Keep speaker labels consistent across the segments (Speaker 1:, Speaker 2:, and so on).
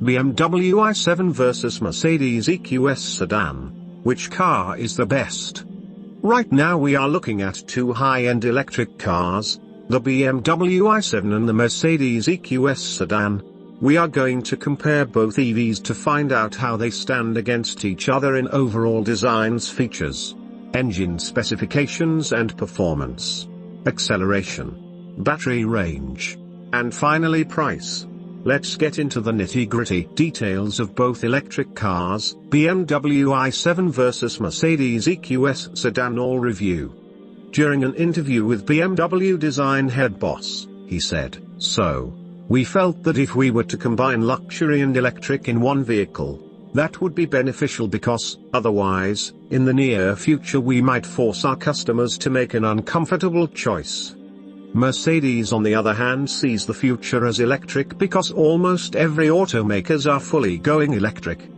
Speaker 1: BMW i7 vs Mercedes EQS Sedan. Which car is the best? Right now we are looking at two high-end electric cars, the BMW i7 and the Mercedes EQS Sedan. We are going to compare both EVs to find out how they stand against each other in overall designs, features, engine specifications and performance, acceleration, battery range, and finally price. Let's get into the nitty-gritty details of both electric cars, BMW i7 vs Mercedes EQS Sedan. All review. During an interview with BMW design head boss, he said, "So, we felt that if we were to combine luxury and electric in one vehicle, that would be beneficial because, otherwise, in the near future we might force our customers to make an uncomfortable choice." Mercedes on the other hand sees the future as electric because almost every automakers are fully going electric.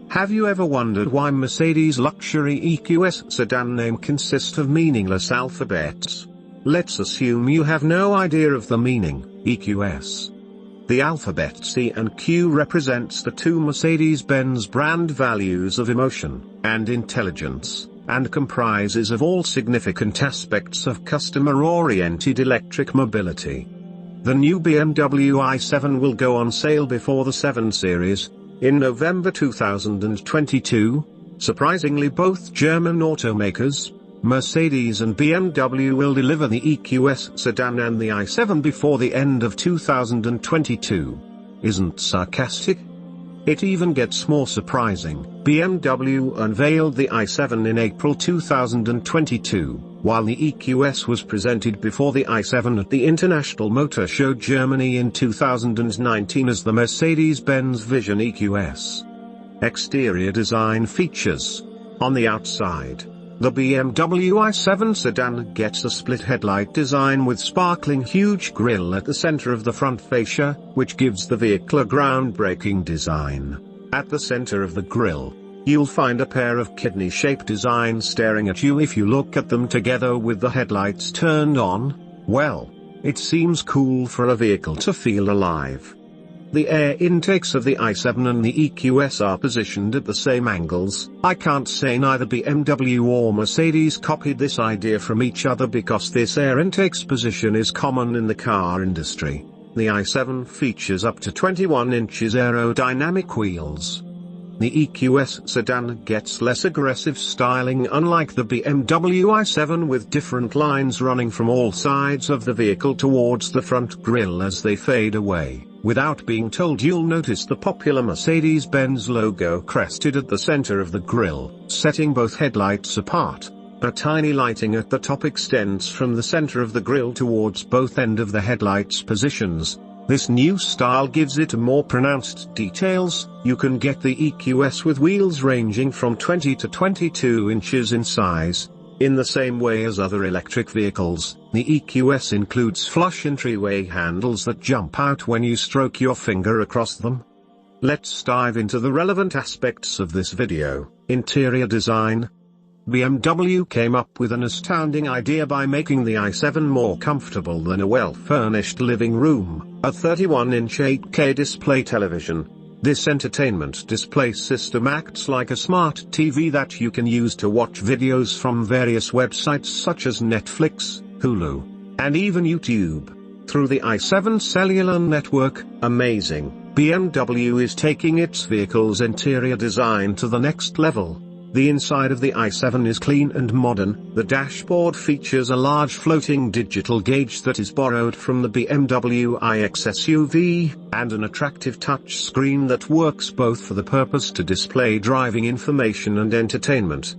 Speaker 1: Have you ever wondered why Mercedes luxury EQS sedan name consists of meaningless alphabets? Let's assume you have no idea of the meaning. EQS. The alphabet C and Q represents the two Mercedes-Benz brand values of emotion and intelligence, and comprises of all significant aspects of customer-oriented electric mobility. The new BMW i7 will go on sale before the 7 Series, in November 2022. Surprisingly, both German automakers, Mercedes and BMW, will deliver the EQS sedan and the i7 before the end of 2022. Isn't sarcastic? It even gets more surprising. BMW unveiled the i7 in April 2022, while the EQS was presented before the i7 at the International Motor Show Germany in 2019 as the Mercedes-Benz Vision EQS. Exterior design features. On the outside, the BMW i7 sedan gets a split headlight design with sparkling huge grille at the center of the front fascia, which gives the vehicle a groundbreaking design. At the center of the grille, you'll find a pair of kidney-shaped designs staring at you. If you look at them together with the headlights turned on, well, it seems cool for a vehicle to feel alive. The air intakes of the i7 and the EQS are positioned at the same angles. I can't say neither BMW or Mercedes copied this idea from each other because this air intake's position is common in the car industry. The i7 features up to 21 inches aerodynamic wheels. The EQS sedan gets less aggressive styling, unlike the BMW i7, with different lines running from all sides of the vehicle towards the front grille as they fade away. Without being told, you'll notice the popular Mercedes-Benz logo crested at the center of the grille, setting both headlights apart. A tiny lighting at the top extends from the center of the grille towards both end of the headlights positions. This new style gives it more pronounced details. You can get the EQS with wheels ranging from 20 to 22 inches in size. In the same way as other electric vehicles, the EQS includes flush entryway handles that jump out when you stroke your finger across them. Let's dive into the relevant aspects of this video. Interior design. BMW came up with an astounding idea by making the i7 more comfortable than a well-furnished living room. A 31-inch 8K display television. This entertainment display system acts like a smart TV that you can use to watch videos from various websites such as Netflix, Hulu, and even YouTube, through the i7 cellular network. Amazing. BMW is taking its vehicle's interior design to the next level. The inside of the i7 is clean and modern. The dashboard features a large floating digital gauge that is borrowed from the BMW iX SUV, and an attractive touch screen that works both for the purpose to display driving information and entertainment.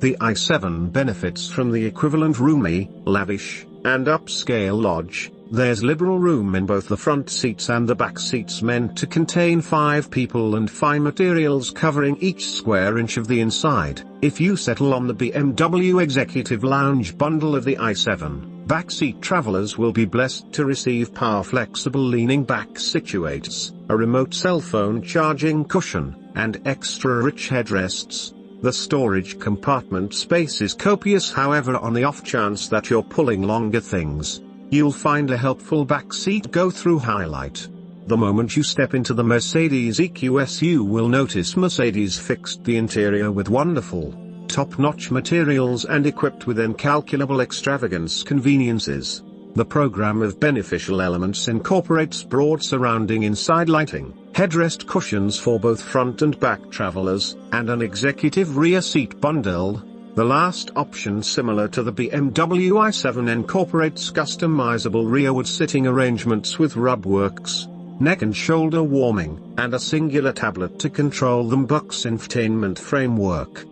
Speaker 1: The i7 benefits from the equivalent roomy, lavish, and upscale lodge. There's liberal room in both the front seats and the back seats, meant to contain 5 people, and fine materials covering each square inch of the inside. If you settle on the BMW Executive Lounge bundle of the i7, backseat travelers will be blessed to receive power flexible leaning back situators, a remote cell phone charging cushion, and extra rich headrests. The storage compartment space is copious. However, on the off chance that you're pulling longer things, you'll find a helpful backseat go-through highlight. The moment you step into the Mercedes EQS, you will notice Mercedes fixed the interior with wonderful, top-notch materials and equipped with incalculable extravagance conveniences. The program of beneficial elements incorporates broad surrounding inside lighting, headrest cushions for both front and back travelers, and an executive rear seat bundle. The last option, similar to the BMW i7, incorporates customizable rearward sitting arrangements with rub works, neck and shoulder warming, and a singular tablet to control the MBUX infotainment framework.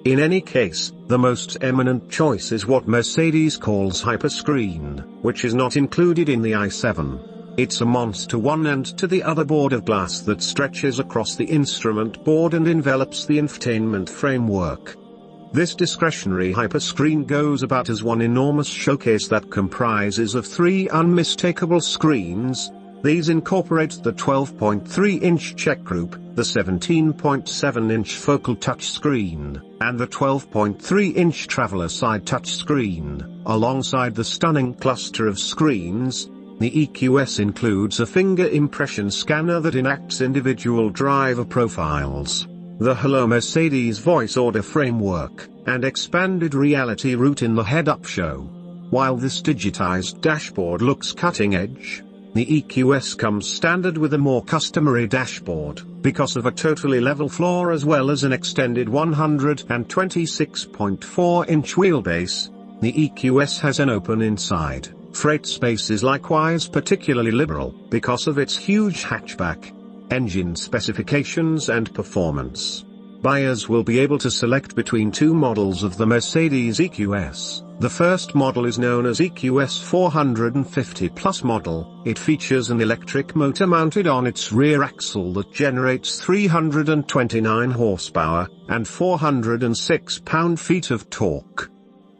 Speaker 1: In any case, the most eminent choice is what Mercedes calls Hyperscreen, which is not included in the i7. It's a monster one end to the other board of glass that stretches across the instrument board and envelops the infotainment framework. This discretionary hyperscreen goes about as one enormous showcase that comprises of 3 unmistakable screens. These incorporate the 12.3-inch check group, the 17.7-inch focal touchscreen, and the 12.3-inch traveler side touchscreen. Alongside the stunning cluster of screens, the EQS includes a finger impression scanner that enacts individual driver profiles, the Hello Mercedes voice order framework, and expanded reality route in the head-up show. While this digitized dashboard looks cutting-edge, the EQS comes standard with a more customary dashboard, because of a totally level floor as well as an extended 126.4-inch wheelbase. The EQS has an open inside. Freight space is likewise particularly liberal, because of its huge hatchback, engine specifications and performance. Buyers will be able to select between 2 models of the Mercedes EQS. The first model is known as EQS 450 Plus model. It features an electric motor mounted on its rear axle that generates 329 horsepower, and 406 pound-feet of torque.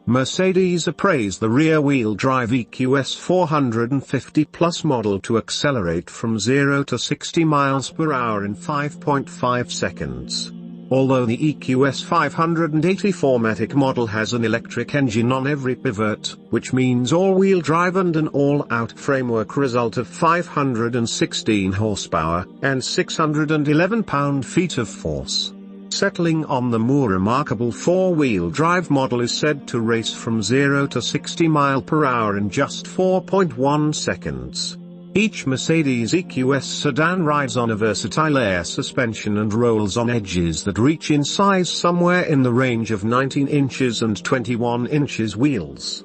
Speaker 1: Mercedes appraised the rear-wheel drive EQS 450 Plus model to accelerate from 0 to 60 miles per hour in 5.5 seconds. Although the EQS 584-matic model has an electric engine on every pivot, which means all-wheel drive and an all-out framework result of 516 horsepower, and 611 pound-feet of force. Settling on the more remarkable 4-wheel drive model is said to race from 0 to 60 miles per hour in just 4.1 seconds. Each Mercedes EQS sedan rides on a versatile air suspension and rolls on edges that reach in size somewhere in the range of 19 inches and 21 inches wheels.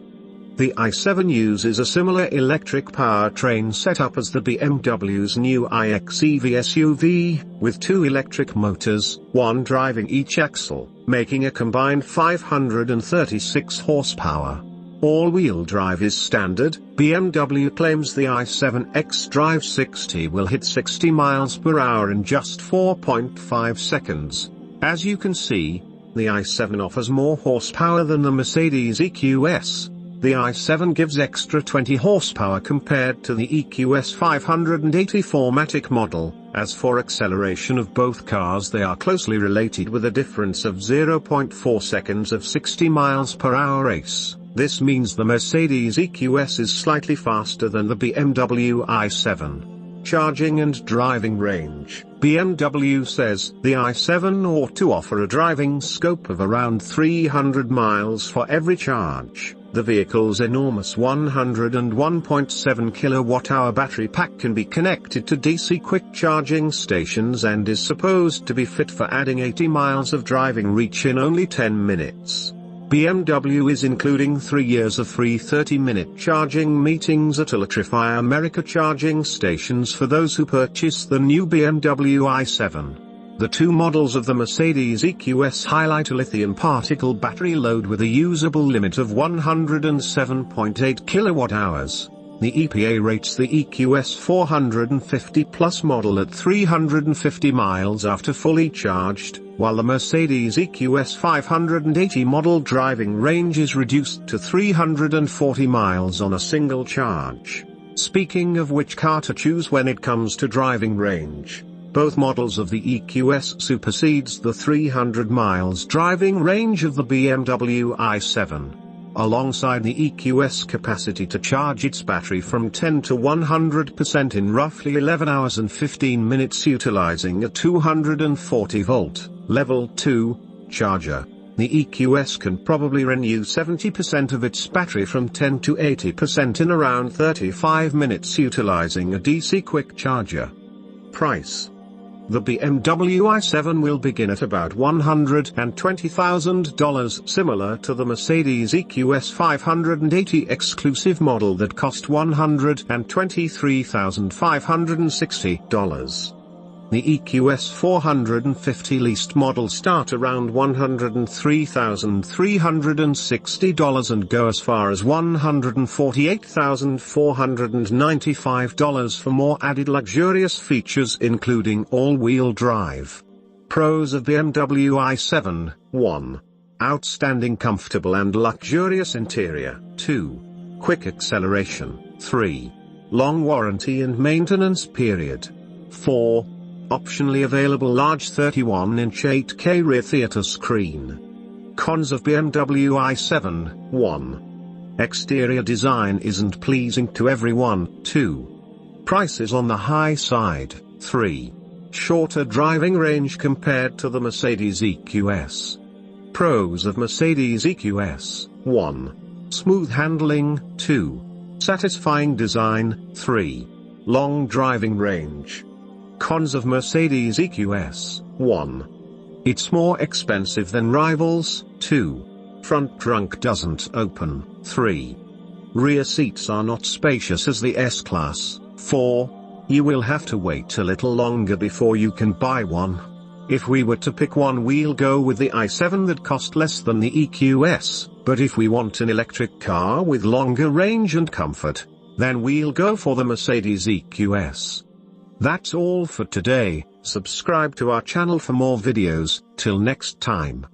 Speaker 1: The i7 uses a similar electric powertrain setup as the BMW's new iX EV SUV, with 2 electric motors, one driving each axle, making a combined 536 horsepower. All-wheel drive is standard. BMW claims the i7 xDrive 60 will hit 60 miles per hour in just 4.5 seconds. As you can see, the i7 offers more horsepower than the Mercedes EQS. The i7 gives extra 20 horsepower compared to the EQS 584-matic model. As for acceleration of both cars, they are closely related with a difference of 0.4 seconds of 60 miles per hour race. This means the Mercedes EQS is slightly faster than the BMW i7. Charging and driving range. BMW says the i7 ought to offer a driving scope of around 300 miles for every charge. The vehicle's enormous 101.7 kWh battery pack can be connected to DC quick charging stations and is supposed to be fit for adding 80 miles of driving reach in only 10 minutes. BMW is including 3 years of free 30-minute charging meetings at Electrify America charging stations for those who purchase the new BMW i7. The 2 models of the Mercedes EQS highlight a lithium particle battery load with a usable limit of 107.8 kWh. The EPA rates the EQS 450 Plus model at 350 miles after fully charged, while the Mercedes EQS 580 model driving range is reduced to 340 miles on a single charge. Speaking of which car to choose when it comes to driving range, both models of the EQS supersedes the 300 miles driving range of the BMW i7. alongside the EQS capacity to charge its battery from 10 to 100% in roughly 11 hours and 15 minutes utilizing a 240-volt, level 2, charger. The EQS can probably renew 70% of its battery from 10 to 80% in around 35 minutes utilizing a DC quick charger. Price. The BMW i7 will begin at about $120,000, similar to the Mercedes EQS 580 exclusive model that cost $123,560. The EQS 450 leased model start around $103,360 and go as far as $148,495 for more added luxurious features including all-wheel drive. Pros of BMW i7: 1. Outstanding comfortable and luxurious interior. 2. Quick acceleration. 3. Long warranty and maintenance period. 4. Optionally available large 31-inch 8K rear theater screen. Cons of BMW i7: 1. Exterior design isn't pleasing to everyone. 2. Price is on the high side. 3. Shorter driving range compared to the Mercedes EQS. Pros of Mercedes EQS: 1. Smooth handling. 2. Satisfying design. 3. Long driving range. Cons of Mercedes EQS: 1. It's more expensive than rivals. 2. Front trunk doesn't open. 3. Rear seats are not spacious as the S-Class. 4. You will have to wait a little longer before you can buy one. If we were to pick one, we'll go with the i7 that cost less than the EQS, but if we want an electric car with longer range and comfort, then we'll go for the Mercedes EQS. That's all for today. Subscribe to our channel for more videos. Till next time.